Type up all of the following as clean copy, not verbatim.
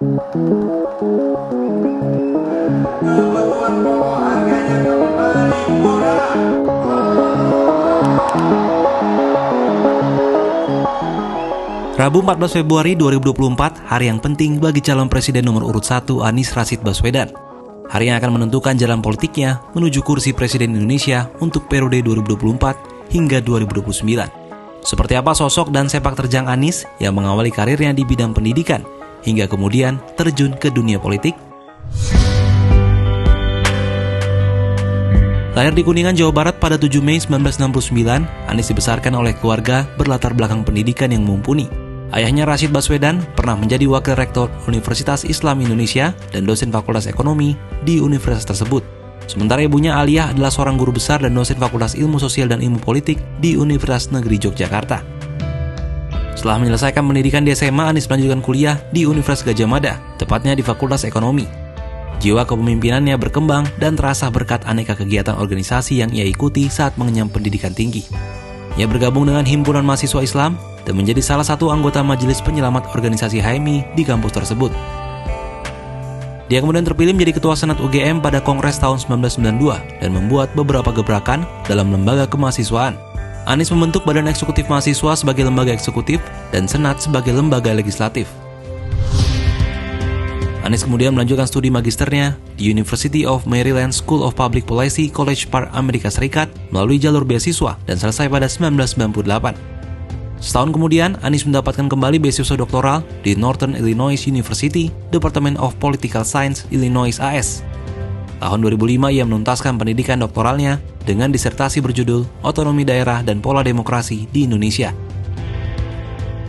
Rabu 14 Februari 2024, hari yang penting bagi calon presiden nomor urut 1 Anies Rashid Baswedan. Hari yang akan menentukan jalan politiknya menuju kursi presiden Indonesia untuk periode 2024 hingga 2029. Seperti apa sosok dan sepak terjang Anies yang mengawali karirnya di bidang pendidikan hingga kemudian terjun ke dunia politik? Lahir di Kuningan, Jawa Barat pada 7 Mei 1969, Anies dibesarkan oleh keluarga berlatar belakang pendidikan yang mumpuni. Ayahnya Rashid Baswedan pernah menjadi wakil rektor Universitas Islam Indonesia dan dosen Fakultas Ekonomi di universitas tersebut. Sementara ibunya Aliyah adalah seorang guru besar dan dosen Fakultas Ilmu Sosial dan Ilmu Politik di Universitas Negeri Yogyakarta. Setelah menyelesaikan pendidikan di SMA, Anies melanjutkan kuliah di Universitas Gadjah Mada, tepatnya di Fakultas Ekonomi. Jiwa kepemimpinannya berkembang dan terasa berkat aneka kegiatan organisasi yang ia ikuti saat mengenyam pendidikan tinggi. Ia bergabung dengan Himpunan Mahasiswa Islam dan menjadi salah satu anggota Majelis Penyelamat Organisasi HMI di kampus tersebut. Dia kemudian terpilih menjadi Ketua Senat UGM pada Kongres tahun 1992 dan membuat beberapa gebrakan dalam lembaga kemahasiswaan. Anies membentuk Badan Eksekutif Mahasiswa sebagai lembaga eksekutif dan Senat sebagai lembaga legislatif. Anies kemudian melanjutkan studi magisternya di University of Maryland School of Public Policy, College Park, Amerika Serikat melalui jalur beasiswa dan selesai pada 1998. Setahun kemudian, Anies mendapatkan kembali beasiswa doktoral di Northern Illinois University, Department of Political Science, Illinois AS. Tahun 2005, ia menuntaskan pendidikan doktoralnya dengan disertasi berjudul Otonomi Daerah dan Pola Demokrasi di Indonesia.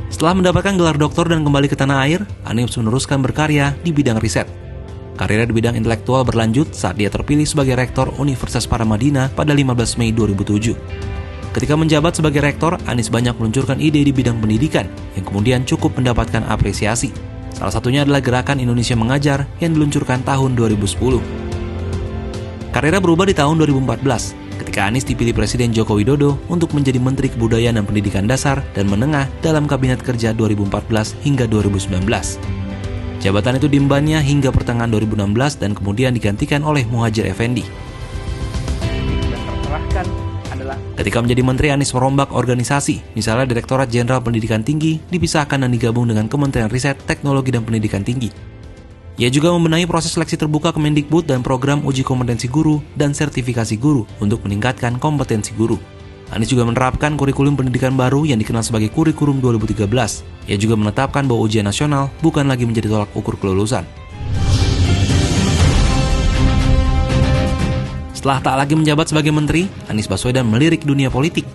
Setelah mendapatkan gelar doktor dan kembali ke tanah air, Anies meneruskan berkarya di bidang riset. Karirnya di bidang intelektual berlanjut saat dia terpilih sebagai Rektor Universitas Paramadina pada 15 Mei 2007. Ketika menjabat sebagai rektor, Anies banyak meluncurkan ide di bidang pendidikan yang kemudian cukup mendapatkan apresiasi. Salah satunya adalah Gerakan Indonesia Mengajar yang diluncurkan tahun 2010. Karirnya berubah di tahun 2014 ketika Anies dipilih Presiden Joko Widodo untuk menjadi Menteri Kebudayaan dan Pendidikan Dasar dan Menengah dalam Kabinet Kerja 2014 hingga 2019. Jabatan itu diembannya hingga pertengahan 2016 dan kemudian digantikan oleh Muhadjir Effendi. Ketika menjadi menteri, Anies merombak organisasi, misalnya Direktorat Jenderal Pendidikan Tinggi dipisahkan dan digabung dengan Kementerian Riset, Teknologi dan Pendidikan Tinggi. Ia juga membenahi proses seleksi terbuka Kemendikbud dan program uji kompetensi guru dan sertifikasi guru untuk meningkatkan kompetensi guru. Anies juga menerapkan kurikulum pendidikan baru yang dikenal sebagai Kurikulum 2013. Ia juga menetapkan bahwa ujian nasional bukan lagi menjadi tolak ukur kelulusan. Setelah tak lagi menjabat sebagai menteri, Anies Baswedan melirik dunia politik.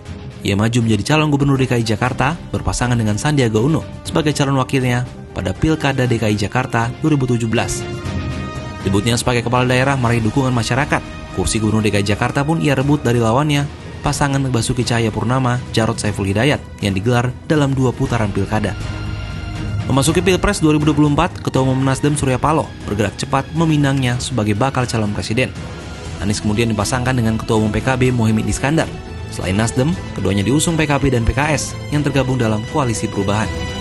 Ia maju menjadi calon gubernur DKI Jakarta berpasangan dengan Sandiaga Uno sebagai calon wakilnya pada Pilkada DKI Jakarta 2017. Debutnya sebagai kepala daerah meraih dukungan masyarakat. Kursi gubernur DKI Jakarta pun ia rebut dari lawannya, pasangan Basuki Cahayapurnama, Jarod Saiful Hidayat yang digelar dalam 2 putaran pilkada. Memasuki Pilpres 2024, Ketua Umum Nasdem Surya Paloh bergerak cepat meminangnya sebagai bakal calon presiden. Anies kemudian dipasangkan dengan Ketua Umum PKB Muhaimin Iskandar. Selain Nasdem, keduanya diusung PKB dan PKS yang tergabung dalam Koalisi Perubahan.